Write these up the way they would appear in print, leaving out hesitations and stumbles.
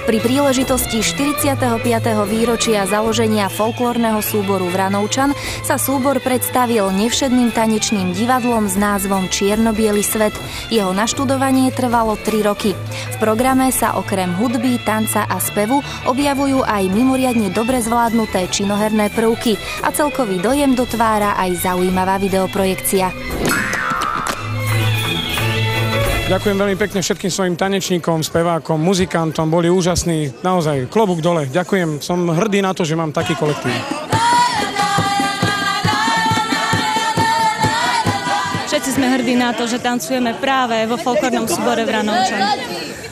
Pri príležitosti 45. výročia založenia folklórneho súboru Vranovčan sa súbor predstavil nevšedným tanečným divadlom s názvom Čierno-biely svet. Jeho naštudovanie trvalo 3 roky. V programe sa okrem hudby, tanca a spevu objavujú aj mimoriadne dobre zvládnuté činoherné prvky a celkový dojem dotvára aj zaujímavá videoprojekcia. Ďakujem veľmi pekne všetkým svojim tanečníkom, spevákom, muzikantom, boli úžasní, naozaj klobúk dole. Ďakujem, som hrdý na to, že mám taký kolektív. Všetci sme hrdí na to, že tancujeme práve vo folklórnom súbore Vranovčan.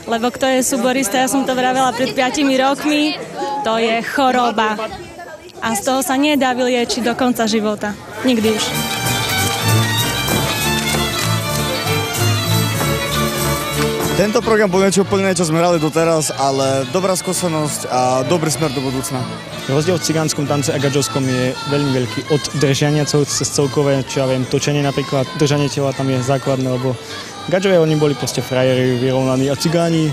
Lebo kto je súborista, ja som to vravela pred 5 rokmi, to je choroba. A z toho sa nedá vyliečiť do konca života. Nikdy už. Tento program bol niečo úplne, čo sme hrali doteraz, ale dobrá skúsenosť a dobrý smer do budúcna. Rozdiel v cigánskom tance a gadžovskom je veľmi veľký. Od držania cez celkové, čo ja viem, točenie napríklad, držanie tela tam je základné, lebo gadžové oni boli proste frajeri, vyrovnaní a cigáni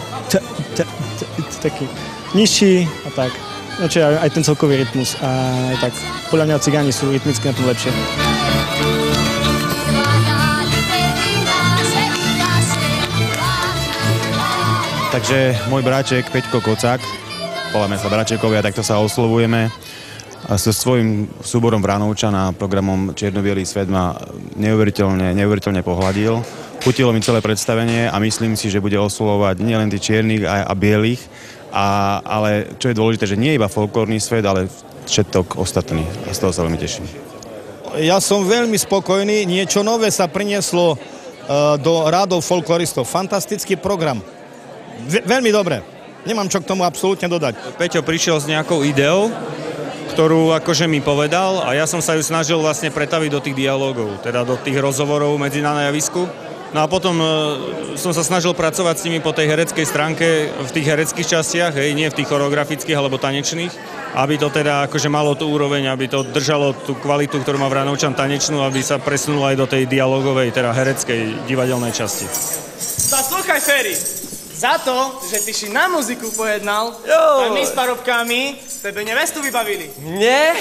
taký nižší a tak. No čo aj ten celkový rytmus a tak. Podľa mňa cigáni sú rytmicky na tom lepšie. Takže môj bráček Peťko Kocák, voláme sa Bračekovia, takto sa oslovujeme. A so svojím súborom Vranovčan a programom Čierno-biely svet ma neuveriteľne pohľadil. Chutilo mi celé predstavenie a myslím si, že bude oslovovať nielen tých čiernych a bielých, ale čo je dôležité, že nie iba folklórny svet, ale všetok ostatný. A z toho sa veľmi teším. Ja som veľmi spokojný, niečo nové sa prinieslo do rádov folkloristov. Fantastický program. Veľmi dobre. Nemám čo k tomu absolútne dodať. Peťo prišiel s nejakou ideou, ktorú akože mi povedal a ja som sa ju snažil vlastne pretaviť do tých dialógov, teda do tých rozhovorov medzi na javisku. No a potom som sa snažil pracovať s nimi po tej hereckej stránke, v tých hereckých častiach, nie v tých choreografických alebo tanečných, aby to teda akože malo tú úroveň, aby to držalo tú kvalitu, ktorú má Vranovčan tanečnú, aby sa presunulo aj do tej dialógovej, teda hereckej divadelnej časti. Zaslúchaj, Ferry! Za to, že ty si na muziku pojednal, a my s parobkami tebe nevestu vybavili. Mne?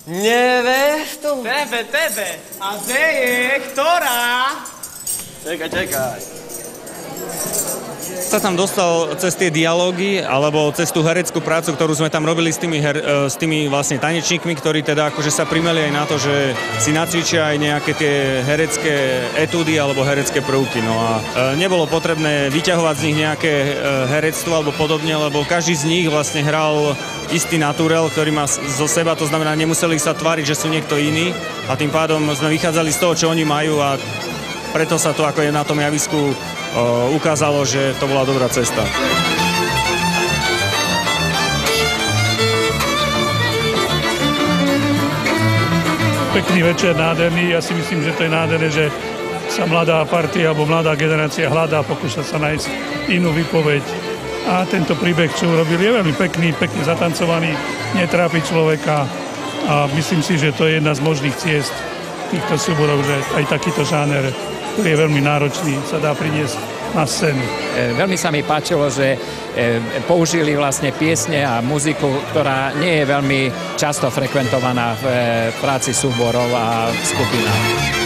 Nevestu? Tebe. A kde je ktorá? Čakaj. Sa tam dostal cez tie dialógy alebo cez tú hereckú prácu, ktorú sme tam robili s tými vlastne tanečníkmi, ktorí teda akože sa primeli aj na to, že si nacvičia aj nejaké tie herecké etúdy alebo herecké prvky. No a nebolo potrebné vyťahovať z nich nejaké herectvo alebo podobne, lebo každý z nich vlastne hral istý naturel, ktorý má zo seba, to znamená, nemuseli sa tváriť, že sú niekto iný a tým pádom sme vychádzali z toho, čo oni majú a preto sa to ako je na tom javisku ukázalo, že to bola dobrá cesta. Pekný večer, nádherný. Ja si myslím, že to je nádherné, že sa mladá partia alebo mladá generácia hľadá, pokúša sa nájsť inú výpoveď. A tento príbeh, čo urobili, je veľmi pekný, pekne zatancovaný, netrápi človeka a myslím si, že to je jedna z možných ciest týchto súborov, že aj takýto žáner, ktorý je veľmi náročný, sa dá priniesť na scénu. Veľmi sa mi páčilo, že použili vlastne piesne a muziku, ktorá nie je veľmi často frekventovaná v práci súborov a skupinách.